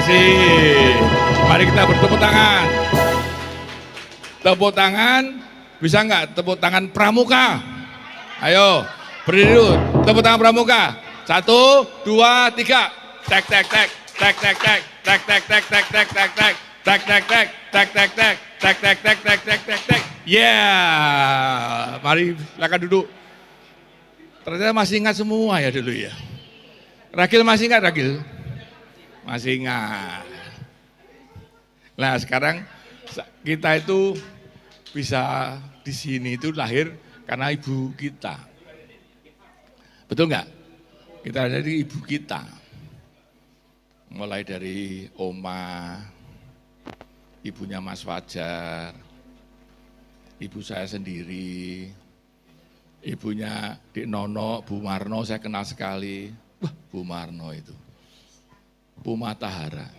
kasih. Mari kita bertepuk tangan. Tepuk tangan, bisa nggak tepuk tangan pramuka? Ayo, berdiri dulu. Tepuk tangan pramuka. 1, 2, 3. Tek tek tek, tek tek tek, tek tek tek, tek tek tek, tek tek tek tek, tek tek tek, tek tek tek, tek tek tek, tek. Ya, mari silakan duduk. Ternyata masih ingat semua ya dulu ya. Ragil masih ingat Ragil? Masih ingat. Nah sekarang kita itu bisa di sini itu lahir karena ibu kita. Betul nggak? Kita dari ibu kita. Mulai dari Oma, ibunya Mas Fajar, ibu saya sendiri, ibunya Dik Nono, Bu Marno saya kenal sekali. Wah, Bu Marno itu. Bu Matahara.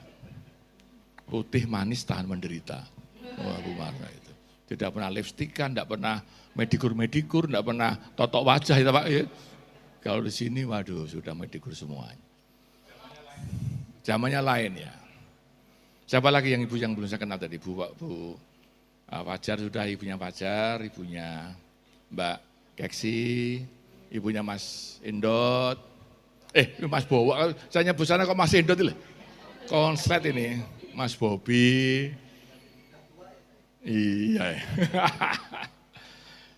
Putih manis tahan menderita. Wah, Bu Marno itu. Tidak pernah lipstikan, tidak pernah medikur-medikur, tidak pernah totok wajah itu Pak. Kalau di sini waduh sudah medikur semuanya. Zamannya lain ya. Siapa lagi yang ibu yang belum saya kenal tadi? Bu Fajar sudah, ibunya Fajar, ibunya Mbak Keksi, ibunya Mas Indot, Mas Bowo, saya nyebut sana kok Mas Indot itu, konslet ini, Mas Bobi, iya.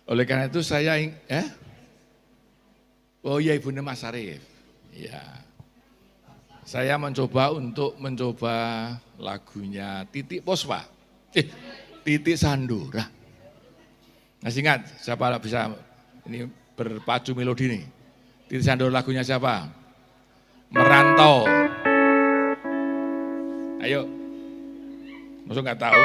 Oleh karena itu saya, oh iya ibunya Mas Arif, iya. Saya mencoba lagunya Titik Pospa, Titik Sandura. Masih ingat siapa bisa ini berpacu melodi nih? Titik Sandura lagunya siapa? Merantau. Ayo, maksud nggak tahu?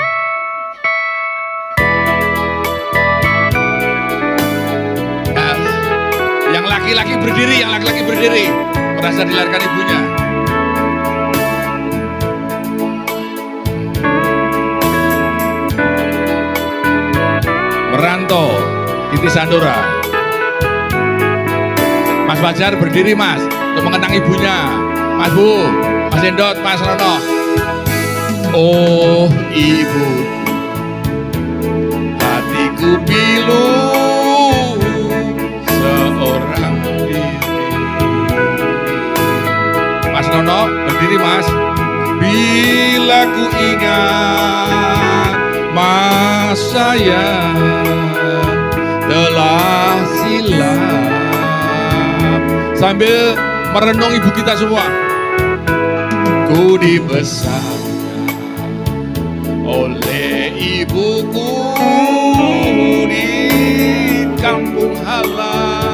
Nah, yang laki-laki berdiri, merasa dilahirkan ibunya. Merantau, Titik Sandura. Mas Fajar berdiri Mas, untuk mengenang ibunya. Mas Bu, Mas Endot, Mas Rono. Oh ibu, hatiku pilu seorang diri. Mas Rono berdiri Mas. Bila ku ingat masa yang telah silam, sambil merenung ibu kita semua. Ku dibesarkan oleh ibuku di kampung halamanku,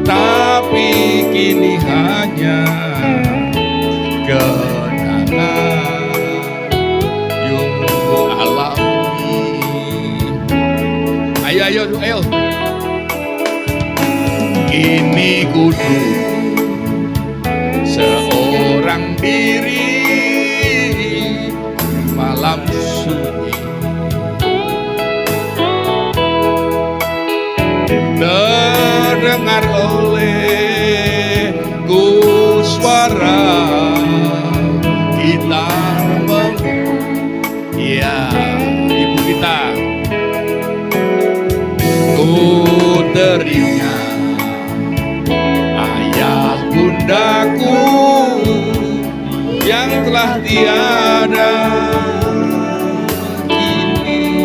tapi kini hanya kenangan yang alami. Ayo. Kini kudu seorang diri malam sunyi, terdengar olehku suara gitar ya ibu kita. Ku teringat ayah bundaku yang telah tiada kini,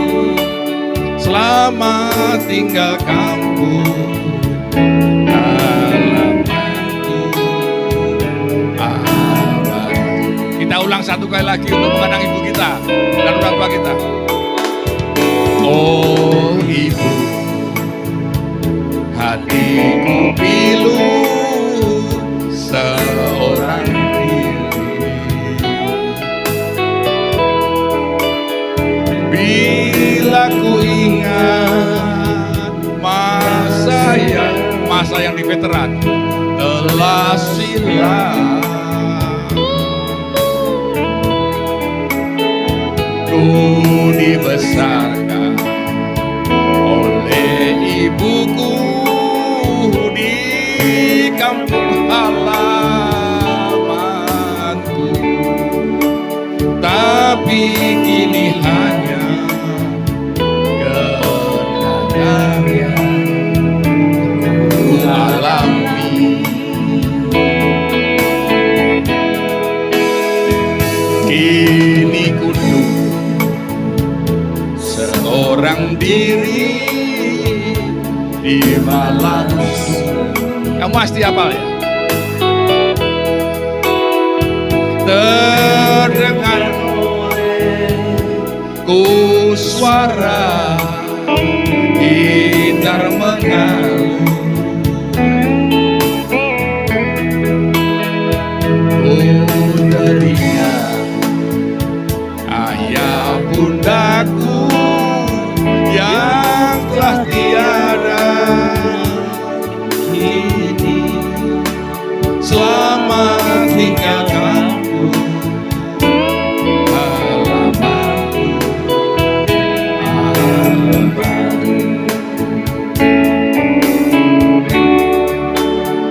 selamat tinggal kampung halamanku abadi. Kita ulang satu kali lagi untuk mengenang ibu kita dan orang tua kita. Oh ibu, hatiku pilu seorang diri. Bila ku ingat masa yang di veteran telah silam, ku dibesarkan oleh ibuku di kampung halaman. tapi kini hanya kenangan yang ku alami. Kini kudu seorang diri di malam. Kamu pasti hafal ya? Terdengar ku suara gitar mengalun, ku teringat ayah bundaku yang telah tiada kini. Selamat tinggalkanku, halamanku abadi.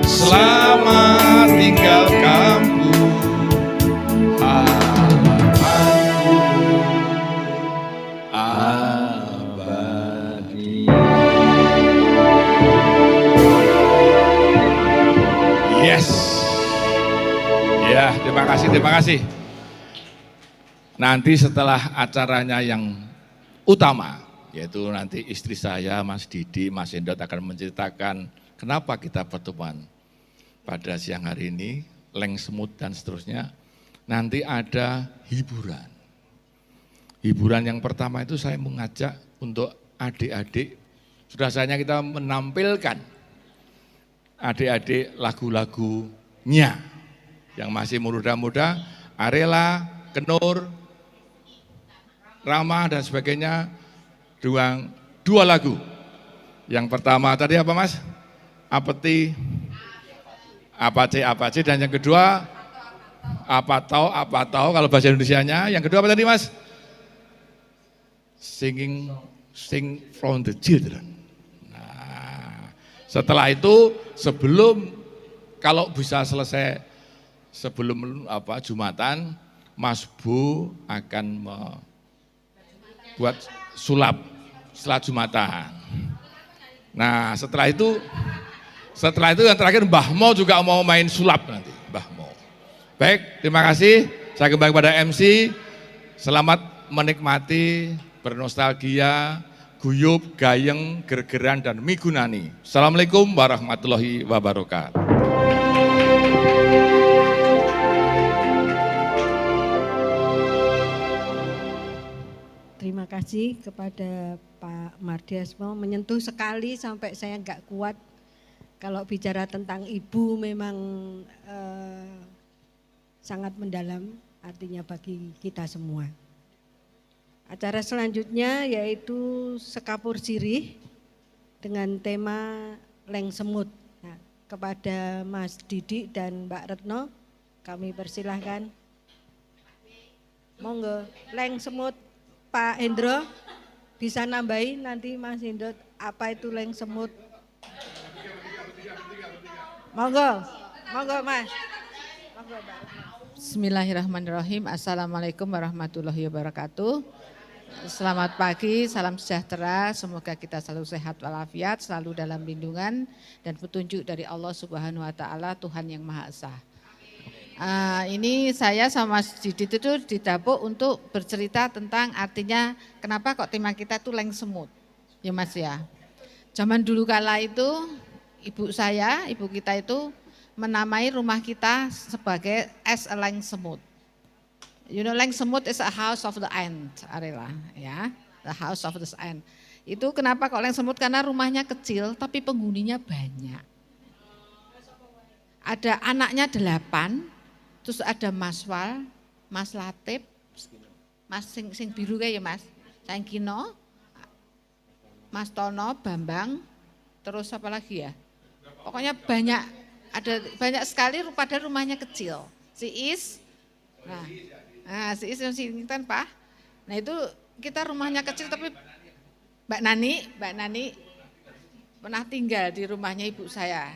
Selamat tinggalkanku, halamanku abadi. Yes. Ya, terima kasih. Nanti setelah acaranya yang utama, yaitu nanti istri saya, Mas Didi, Mas Endot akan menceritakan kenapa kita pertemuan pada siang hari ini, leng semut dan seterusnya. Nanti ada hiburan. Hiburan yang pertama itu saya mengajak untuk adik-adik, sudah saatnya kita menampilkan adik-adik lagu-lagunya. Yang masih muda-muda, Arela, Kenur, Rama dan sebagainya, dua lagu. Yang pertama tadi apa Mas? Apeti, Apace, dan yang kedua apa tahu kalau bahasa Indonesianya. Yang kedua apa tadi Mas? Sing from the children. Nah, setelah itu kalau bisa selesai sebelum Jumatan, Mas Bu akan membuat sulap setelah Jumatan. Nah, setelah itu yang terakhir Mbah Mo juga mau main sulap nanti, Mbah Mo. Baik, terima kasih. Saya kembali kepada MC. Selamat menikmati, bernostalgia, guyub, gayeng, gergeran dan migunani. Assalamualaikum warahmatullahi wabarakatuh. Terima kasih kepada Pak Mardiasmo, menyentuh sekali sampai saya nggak kuat. Kalau bicara tentang ibu memang sangat mendalam artinya bagi kita semua. Acara selanjutnya yaitu Sekapur Sirih dengan tema Leng Semut. Nah, kepada Mas Didi dan Mbak Retno kami persilahkan. Monggo, Leng Semut. Pak Hendro bisa nambahin nanti Mas Hendro apa itu leng semut. Monggo Mas. Monggo Mbak. Bismillahirrahmanirrahim. Assalamualaikum warahmatullahi wabarakatuh. Selamat pagi, salam sejahtera. Semoga kita selalu sehat walafiat, selalu dalam lindungan dan petunjuk dari Allah Subhanahu wa taala, Tuhan yang Maha Esa. Ini saya sama Mas Didit itu didapuk untuk bercerita tentang artinya kenapa kok tema kita itu leng semut. Ya Mas ya. Zaman dulu kala itu ibu kita itu menamai rumah kita sebagai as a leng semut. You know, leng semut is a house of the ant, Arela, ya. The house of the ant. Itu kenapa kok leng semut? Karena rumahnya kecil tapi penghuninya banyak. Ada anaknya 8. Terus ada Mas Wal, Mas Latif, Mas sing biru kayak ya Mas, Sangkino, Mas Tono, Bambang, terus apa lagi ya? Pokoknya ada banyak sekali padahal rumahnya kecil. Si Is, si Is yang Singtan Pak. Nah itu kita rumahnya kecil tapi Mbak Nani pernah tinggal di rumahnya ibu saya.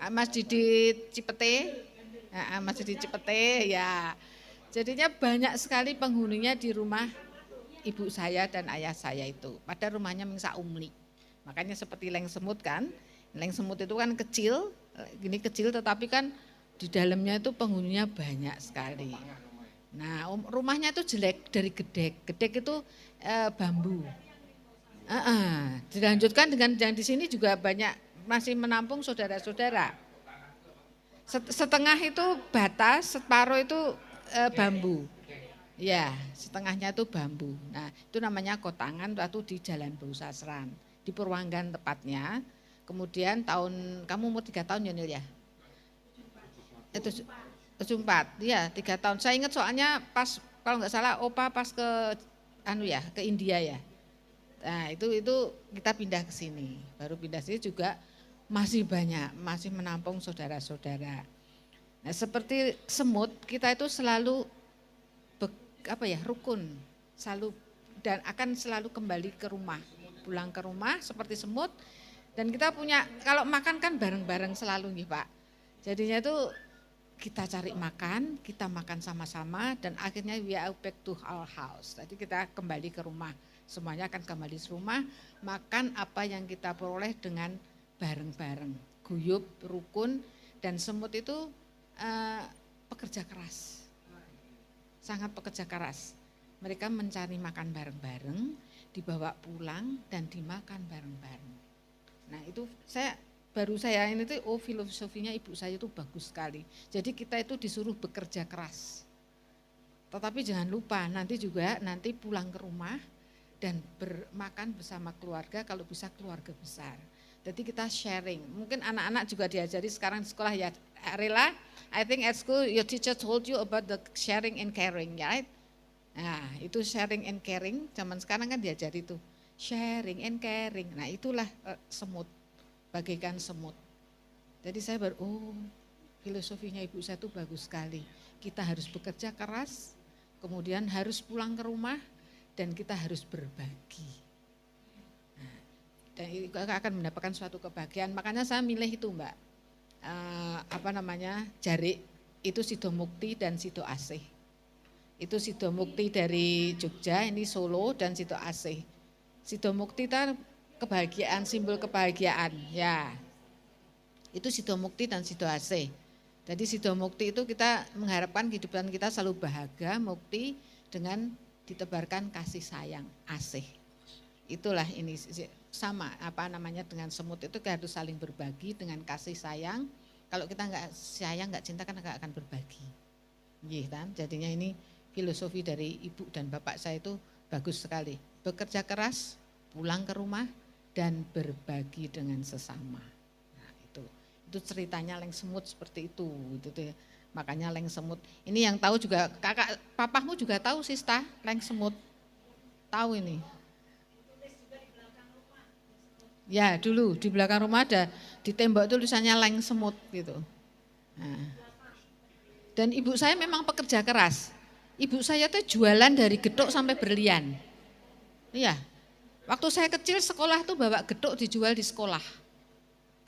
Mas Didi Cipete. Masih di Cipete ya. Jadinya banyak sekali penghuninya di rumah ibu saya dan ayah saya itu. Pada rumahnya Mengsa Umli. Makanya seperti leng semut kan. Leng semut itu kan kecil, gini kecil tetapi kan di dalamnya itu penghuninya banyak sekali. Nah rumahnya itu jelek dari gedek. Gedek itu bambu. Dilanjutkan dengan yang di sini juga banyak masih menampung saudara-saudara. Setengah itu bata, separuh itu bambu. Ya, setengahnya itu bambu. Nah, itu namanya kotangan atau di Jalan Bau-Sasran, di Purwanggan tepatnya. Kemudian kamu umur 3 tahun ya Nil ya? Itu 74, ya 3 tahun. Saya ingat soalnya pas kalau nggak salah opa pas ke India ya. Nah, itu kita pindah ke sini. Baru pindah sini juga masih banyak, masih menampung saudara-saudara. Nah, seperti semut, kita itu selalu rukun, selalu dan akan selalu kembali ke rumah, pulang ke rumah seperti semut. Dan kita punya, kalau makan kan bareng-bareng selalu nih Pak. Jadinya itu kita cari makan, kita makan sama-sama dan akhirnya we are back to our house. Jadi kita kembali ke rumah, semuanya akan kembali ke rumah, makan apa yang kita peroleh dengan bareng-bareng, guyup, rukun. Dan semut itu pekerja keras. Sangat pekerja keras. Mereka mencari makan bareng-bareng, dibawa pulang dan dimakan bareng-bareng. Nah itu saya ini tuh filosofinya ibu saya itu bagus sekali. Jadi kita itu disuruh bekerja keras. Tetapi jangan lupa nanti pulang ke rumah dan bermakan bersama keluarga, kalau bisa keluarga besar. Jadi kita sharing. Mungkin anak-anak juga diajari sekarang di sekolah ya. Rela, I think at school your teacher told you about the sharing and caring, right? Nah, itu sharing and caring. Zaman sekarang kan diajari itu sharing and caring. Nah, itulah semut, bagaikan semut. Jadi saya filosofinya ibu saya itu bagus sekali. Kita harus bekerja keras, kemudian harus pulang ke rumah dan kita harus berbagi. Dan itu akan mendapatkan suatu kebahagiaan. Makanya saya milih itu Mbak, Jarik, itu Sido Mukti dan Sido Asih. Itu Sido Mukti dari Jogja, ini Solo dan Sido Asih. Sido Mukti itu kebahagiaan, simbol kebahagiaan. Ya, itu Sido Mukti dan Sido Asih. Jadi Sido Mukti itu kita mengharapkan kehidupan kita selalu bahagia, mukti dengan ditebarkan kasih sayang, asih. Itulah ini sama dengan semut itu kita harus saling berbagi dengan kasih sayang. Kalau kita nggak sayang, nggak cinta kan nggak akan berbagi. Kan? Jadinya ini filosofi dari ibu dan bapak saya itu bagus sekali. Bekerja keras, pulang ke rumah dan berbagi dengan sesama. Nah, itu ceritanya leng semut seperti itu. Makanya leng semut. Ini yang tahu juga papahmu juga tahu Sista leng semut. Tahu ini. Ya dulu di belakang rumah ada di tembok tulisannya leng semut gitu. Nah. Dan ibu saya memang pekerja keras. Ibu saya tuh jualan dari gedok sampai berlian. Iya. Waktu saya kecil sekolah tuh bawa gedok dijual di sekolah.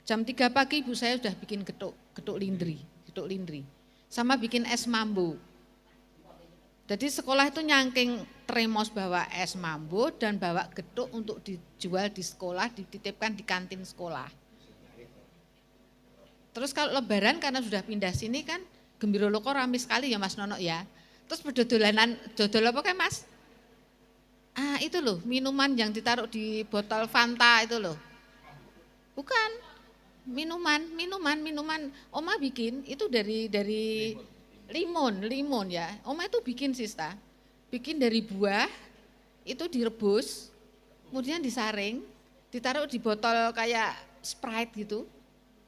Jam 3 pagi ibu saya sudah bikin gedok lindri. Sama bikin es mambo. Jadi sekolah itu nyangking teremos bawa es mambo dan bawa gedok untuk dijual di sekolah, dititipkan di kantin sekolah. Terus kalau lebaran karena sudah pindah sini kan, Gembira Loko ramai sekali ya Mas Nono ya. Terus dodol apa kan Mas? Itu loh, minuman yang ditaruh di botol Fanta itu loh. Bukan, minuman. Oma bikin itu dari limun ya. Oma itu bikin Sista. Bikin dari buah, itu direbus, kemudian disaring, ditaruh di botol kayak Sprite gitu.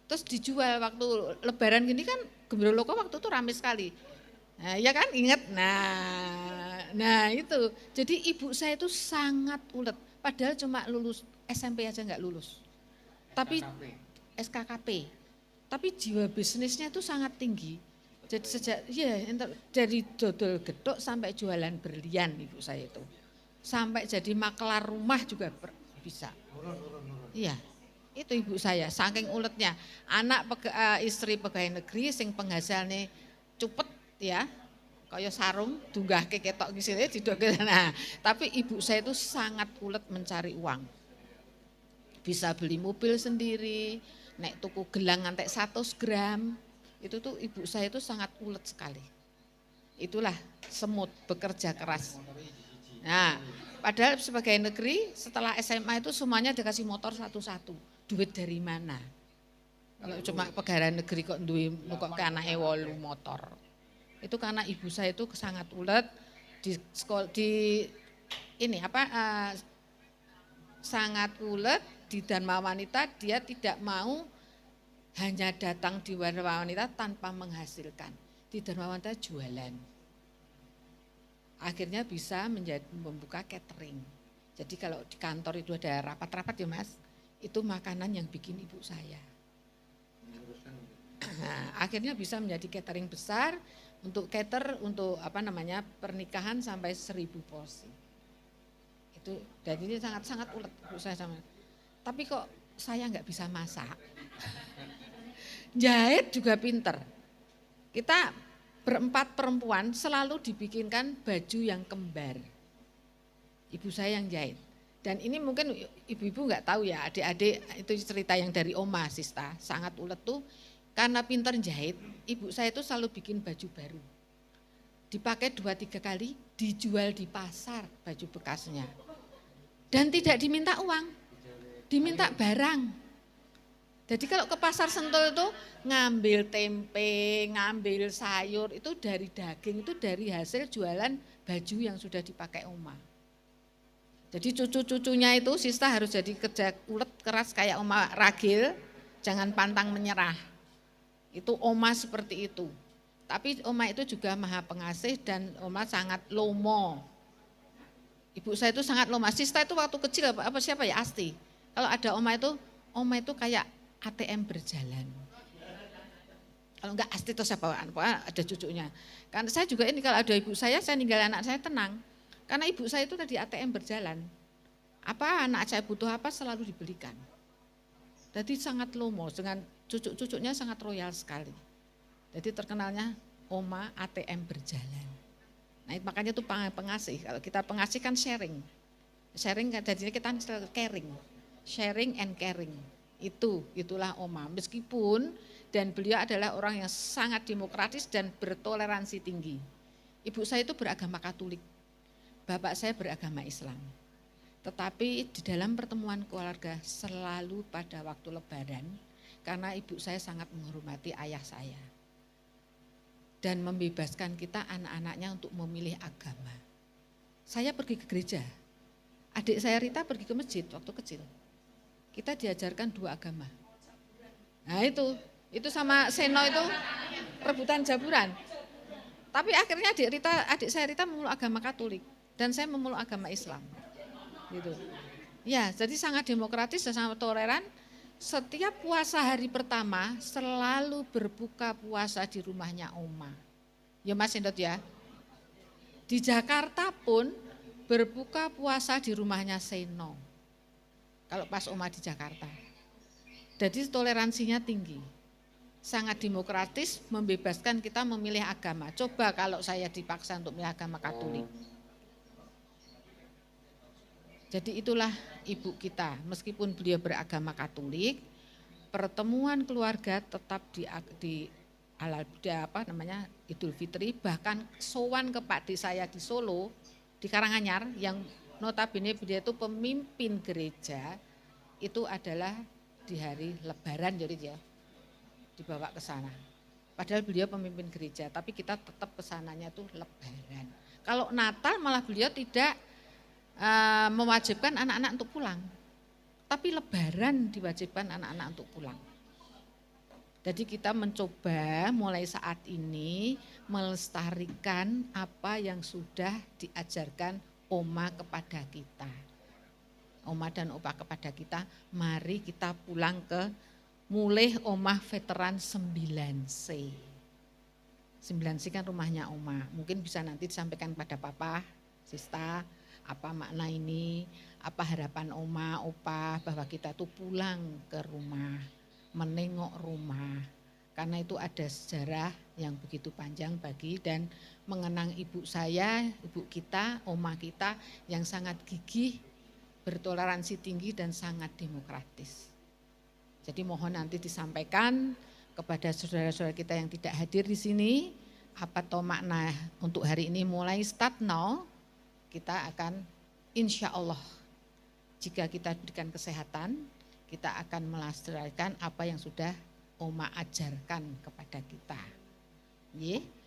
Terus dijual waktu lebaran gini kan Gembira Loko waktu itu ramai sekali. Nah, ya kan ingat. Nah itu. Jadi ibu saya itu sangat ulet. Padahal cuma lulus SMP aja enggak lulus. Tapi SKKP. Tapi jiwa bisnisnya itu sangat tinggi. Jadi dari dodol gedok sampai jualan berlian ibu saya itu. Sampai jadi makelar rumah juga bisa. Iya. Itu ibu saya, saking uletnya. Anak istri pegawai negeri sing penghasilnya cupet ya. kaya sarung dunggahke ketok ngisile didoke. Nah, tapi ibu saya itu sangat ulet mencari uang. Bisa beli mobil sendiri, nek tuku gelang ngantek 100 gram. Itu tuh ibu saya itu sangat ulet sekali. Itulah semut bekerja keras. Nah, padahal sebagai negeri setelah SMA itu semuanya dikasih motor satu-satu. Duit dari mana? Kalau cuma pegawai negeri kok duwe kok ke anake 8 motor. Itu karena ibu saya itu sangat ulet di sekolah sangat ulet di Dharma Wanita. Dia tidak mau hanya datang di Dharma Wanita tanpa menghasilkan. Di Dharma Wanita jualan. Akhirnya bisa membuka catering. Jadi kalau di kantor itu ada rapat-rapat ya Mas, itu makanan yang bikin ibu saya. Nah, akhirnya bisa menjadi catering besar untuk untuk pernikahan sampai 1000 porsi. Itu dan ini sangat-sangat ulet ibu saya sama. Tapi kok saya nggak bisa masak. Jahit juga pinter. Kita berempat perempuan selalu dibikinkan baju yang kembar. Ibu saya yang jahit. Dan ini mungkin ibu-ibu nggak tahu ya, adik-adik itu cerita yang dari Oma Sista, sangat ulet tuh karena pinter jahit, ibu saya itu selalu bikin baju baru. Dipakai 2-3 kali, dijual di pasar baju bekasnya. Dan tidak diminta uang, diminta barang. Jadi kalau ke pasar Sentul itu ngambil tempe, ngambil sayur, itu dari daging, itu dari hasil jualan baju yang sudah dipakai Oma. Jadi cucu-cucunya itu Sista harus jadi kerja ulet keras kayak Oma Ragil, jangan pantang menyerah. Itu Oma seperti itu. Tapi Oma itu juga maha pengasih dan Oma sangat lomo. Ibu saya itu sangat lomo. Sista itu waktu kecil siapa ya Asti. Kalau ada Oma itu kayak ATM berjalan. Kalau enggak Asti itu siapa? Ada cucunya. Karena saya juga ini kalau ada ibu saya ninggal anak saya tenang. Karena ibu saya itu tadi ATM berjalan. Apa anak saya butuh apa selalu dibelikan. Jadi sangat lomo dengan cucu-cucunya sangat royal sekali. Jadi terkenalnya Oma ATM berjalan. Nah makanya itu pengasih. Kalau kita pengasih kan sharing. Sharing jadi kita caring. Sharing and caring. Itulah Oma. Meskipun dan beliau adalah orang yang sangat demokratis dan bertoleransi tinggi. Ibu saya itu beragama Katolik. Bapak saya beragama Islam. Tetapi di dalam pertemuan keluarga selalu pada waktu Lebaran, karena ibu saya sangat menghormati ayah saya. Dan membebaskan kita anak-anaknya untuk memilih agama. Saya pergi ke gereja, adik saya Rita pergi ke masjid waktu kecil. Kita diajarkan 2 agama. Nah itu sama Seno itu rebutan jaburan. Tapi akhirnya adik saya Rita memeluk agama Katolik. Dan saya memeluk agama Islam. Gitu. Ya, jadi sangat demokratis dan sangat toleran. Setiap puasa hari pertama selalu berbuka puasa di rumahnya Oma. Ya Mas Indot ya. Di Jakarta pun berbuka puasa di rumahnya Seno. Kalau pas Oma di Jakarta. Jadi toleransinya tinggi. Sangat demokratis, membebaskan kita memilih agama. Coba kalau saya dipaksa untuk memilih agama Katolik. Jadi itulah ibu kita, meskipun beliau beragama Katolik, pertemuan keluarga tetap di Idul Fitri, bahkan sowan ke Pak D saya di Solo, di Karanganyar, yang notabene beliau itu pemimpin gereja, itu adalah di hari Lebaran jadi ya, dibawa ke sana. Padahal beliau pemimpin gereja, tapi kita tetap kesananya tuh Lebaran. Kalau Natal malah beliau tidak mewajibkan anak-anak untuk pulang. Tapi Lebaran diwajibkan anak-anak untuk pulang. Jadi kita mencoba mulai saat ini melestarikan apa yang sudah diajarkan Oma kepada kita. Oma dan Opa kepada kita, mari kita pulang ke mulai Oma Veteran 9C. 9C kan rumahnya Oma, mungkin bisa nanti disampaikan pada Papa, Sista, apa makna ini, apa harapan Oma, Opa bahwa kita tuh pulang ke rumah, menengok rumah, karena itu ada sejarah yang begitu panjang bagi dan mengenang ibu saya, ibu kita, oma kita yang sangat gigih, bertoleransi tinggi dan sangat demokratis. Jadi mohon nanti disampaikan kepada saudara-saudara kita yang tidak hadir di sini, apa toh makna untuk hari ini mulai start now, kita akan insya Allah jika kita berikan kesehatan, kita akan melestarikan apa yang sudah Oma ajarkan kepada kita.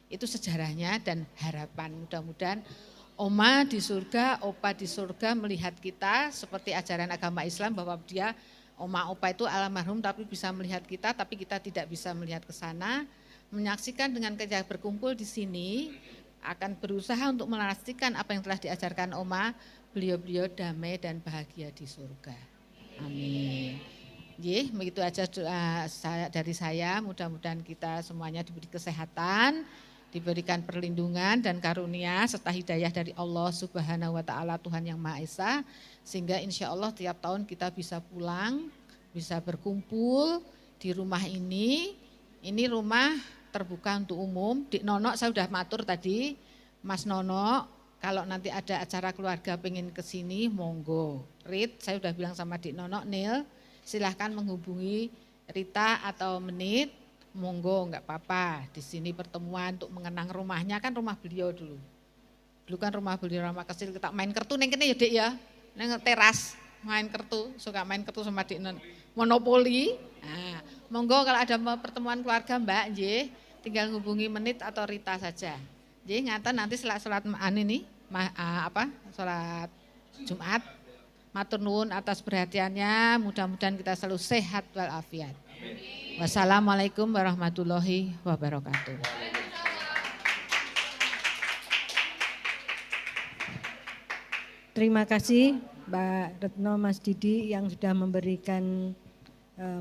Itu sejarahnya dan harapan mudah-mudahan Oma di surga, Opa di surga melihat kita seperti ajaran agama Islam bahwa dia Oma Opa itu almarhum tapi bisa melihat kita, tapi kita tidak bisa melihat ke sana. Menyaksikan dengan kita berkumpul di sini akan berusaha untuk memastikan apa yang telah diajarkan Oma, beliau-beliau damai dan bahagia di surga. Amin. Begitu aja doa dari saya, mudah-mudahan kita semuanya diberi kesehatan, diberikan perlindungan dan karunia serta hidayah dari Allah Subhanahu wa Ta'ala, Tuhan yang Maha Esa, sehingga insya Allah tiap tahun kita bisa pulang, bisa berkumpul di rumah ini rumah terbuka untuk umum. Dik Nono saya sudah matur tadi, Mas Nono, kalau nanti ada acara keluarga pengen ke sini, monggo. Rit, saya sudah bilang sama Dik Nono, Nil, silahkan menghubungi Rita atau Menit, monggo enggak apa-apa. Di sini pertemuan untuk mengenang rumahnya, kan rumah beliau dulu. Dulu kan rumah beliau rumah kecil, kita main kartu neng kene ya Dik ya. Neng teras main kartu, suka main kartu sama Dik Non. Monopoli. Nah, monggo kalau ada pertemuan keluarga Mbak, tinggal hubungi Menit atau Rita saja. Ngaten nanti setelah sholat sholat Jumat. Matur nuwun atas perhatiannya, mudah-mudahan kita selalu sehat walafiat. Wassalamualaikum warahmatullahi wabarakatuh. Terima kasih Mbak Retno, Mas Didi yang sudah memberikan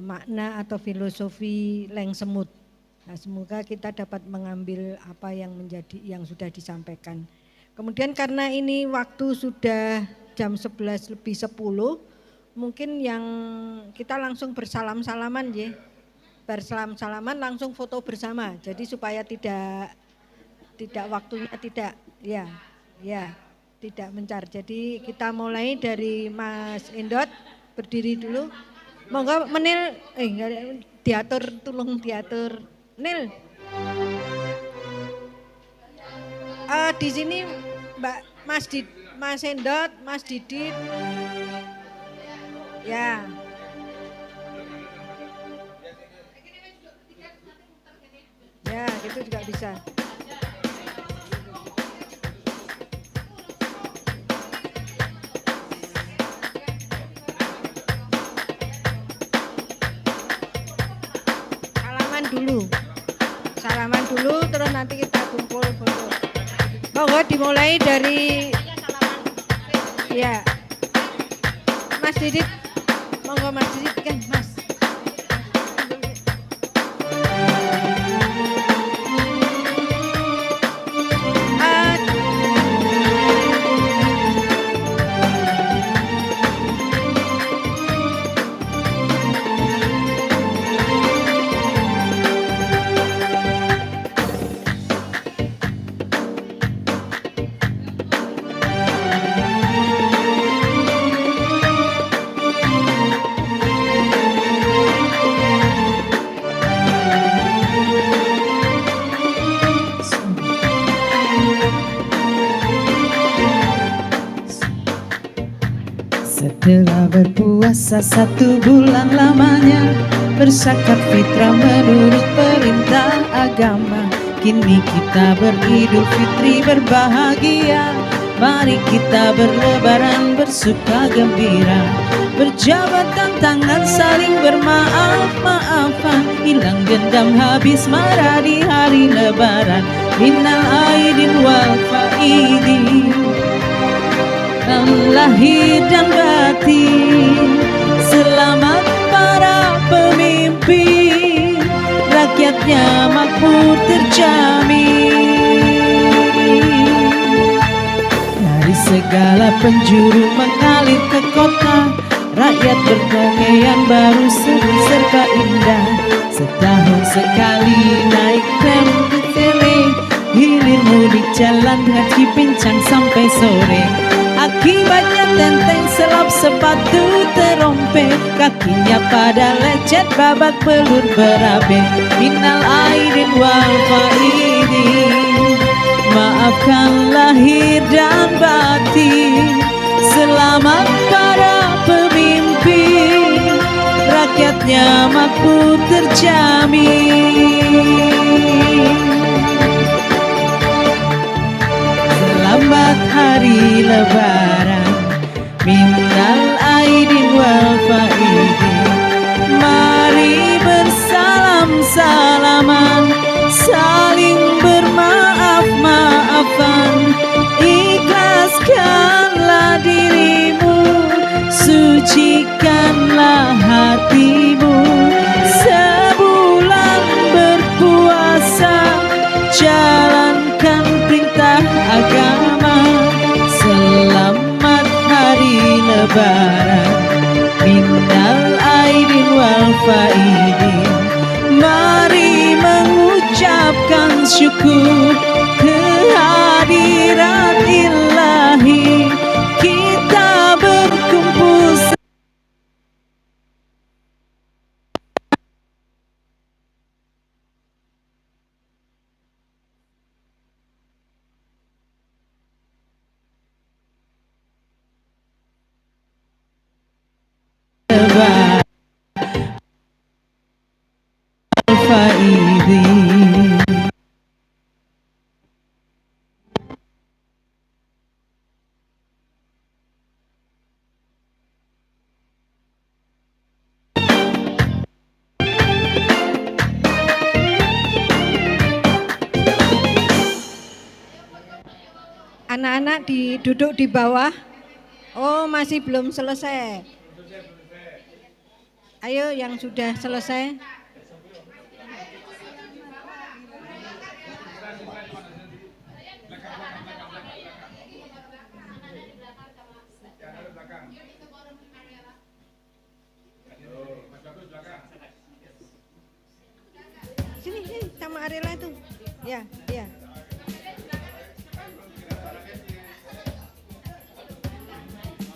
makna atau filosofi leng semut. Nah, semoga kita dapat mengambil apa yang sudah disampaikan. Kemudian karena ini waktu sudah jam 11 lebih 10, mungkin yang kita langsung bersalam-salaman ya. Bersalam-salaman langsung foto bersama. Jadi supaya tidak waktunya tidak mencar. Jadi kita mulai dari Mas Endot, berdiri dulu. Monggo Menil tolong diatur. Nil. Di sini Mbak Mas Endot, Mas Didit, ya. Ya, gitu juga bisa. Salaman dulu, terus nanti kita kumpul foto. Monggo dimulai dari ya, Mas Didit, monggo Mas Didit kan Mas. Setelah berpuasa 1 bulan lamanya, berzakat fitrah menurut perintah agama. Kini kita beridul fitri berbahagia. Mari kita berlebaran bersuka gembira, berjabatan tangan saling bermaaf-maafan, hilang dendam habis marah di hari lebaran. Minal aidin wal faidin, lahir dan batin, selamat para pemimpin, rakyatnya makmur terjamin. Dari segala penjuru mengalir ke kota, rakyat berdamaian baru seru serba indah. Setahun sekali jalan dengan cipincang sampai sore. Akibatnya tenteng selap sepatu terompet, kakinya pada lecet babak belur berabe. Minal aidin wal faidin, maafkan lahir dan batin. Selamat para pemimpin, rakyatnya makmur terjamin. Selamat hari lebaran, minal aidin wal faidin. Mari bersalam-salaman, saling bermaaf-maafan. Ikhlaskanlah dirimu, sucikanlah hatimu. Sebulan berpuasa, jalankan perintah agama. Selamat hari lebaran, minal aidin wal faidin. Mari mengucapkan syukur kehadiran ilahi. Kita berkumpul lebaran faidin. Anak-anak duduk di bawah. Oh, masih belum selesai. Ayo yang sudah selesai. Sini, sama Arela itu. Ya, ya.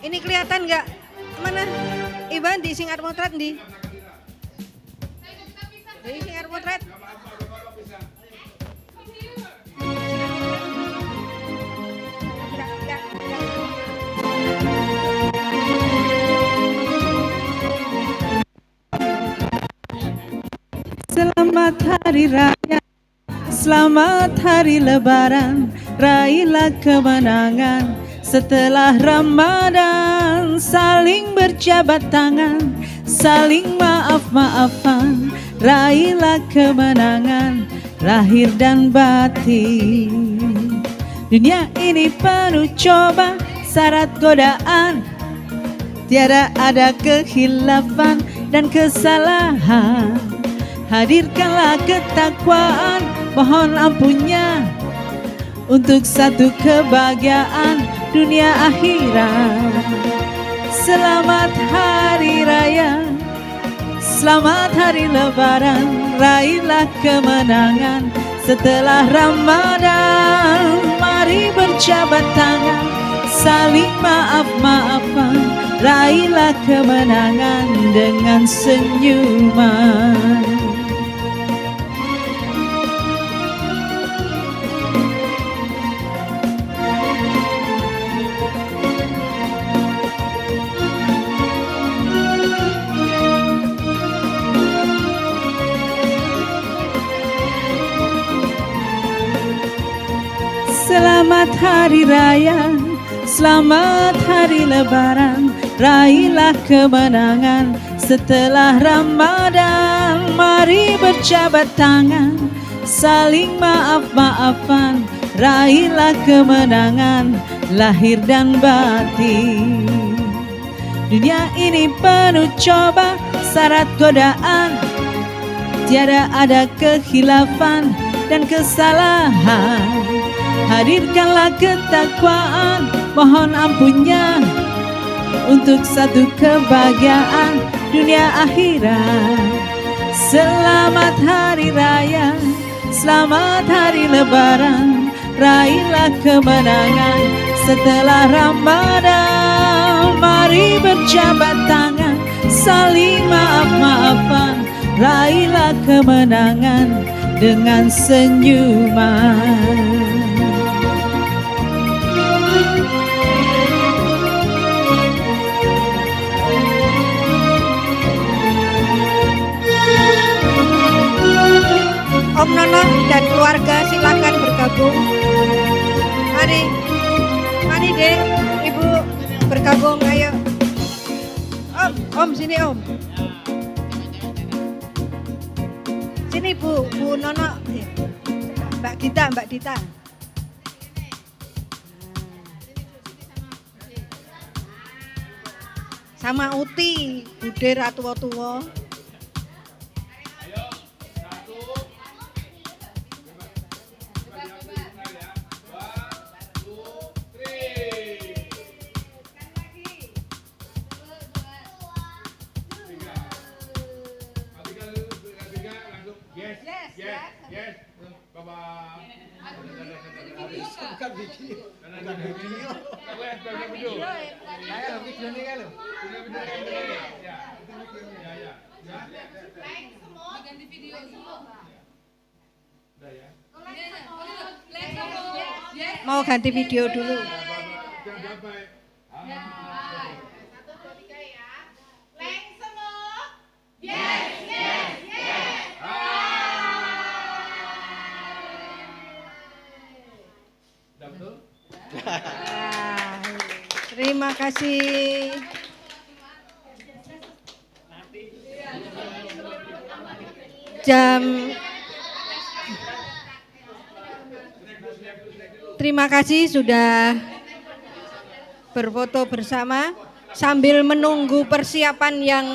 Ini kelihatan nggak? Mana? Iban di singar potret di. Di singar potret. Selamat hari raya, selamat hari lebaran. Raihlah kemenangan setelah Ramadan. Saling berjabat tangan, saling maaf-maafan. Raihlah kemenangan lahir dan batin. Dunia ini penuh coba, syarat godaan. Tiada ada kekhilafan dan kesalahan. Hadirkanlah ketakwaan, mohon ampunnya, untuk satu kebahagiaan dunia akhirat. Selamat hari raya, selamat hari lebaran. Raihlah kemenangan setelah Ramadan. Mari berjabat tangan, saling maaf-maafan. Raihlah kemenangan dengan senyuman. Selamat hari raya, selamat hari lebaran. Raihlah kemenangan setelah Ramadan. Mari berjabat tangan, saling maaf-maafan. Raihlah kemenangan lahir dan batin. Dunia ini penuh coba, syarat godaan. Tiada ada kekhilafan dan kesalahan. Hadirkanlah ketakwaan, mohon ampunnya, untuk satu kebahagiaan dunia akhirat. Selamat hari raya, selamat hari lebaran. raihlah kemenangan setelah Ramadan. Mari berjabat tangan, saling maaf-maafan, raihlah kemenangan dengan senyuman. Om Nono dan keluarga silakan bergabung. Mari Dek, Ibu bergabung, ayo. Om sini Om. Sini Bu Nono. Mbak Dita. Sama Uti, Bude ratu-tua. Yes. Bye-bye. Bukan video. Saya video ini kan loh. Ganti video semua. Mau ganti video dulu. Terima kasih. Terima kasih sudah berfoto bersama sambil menunggu persiapan yang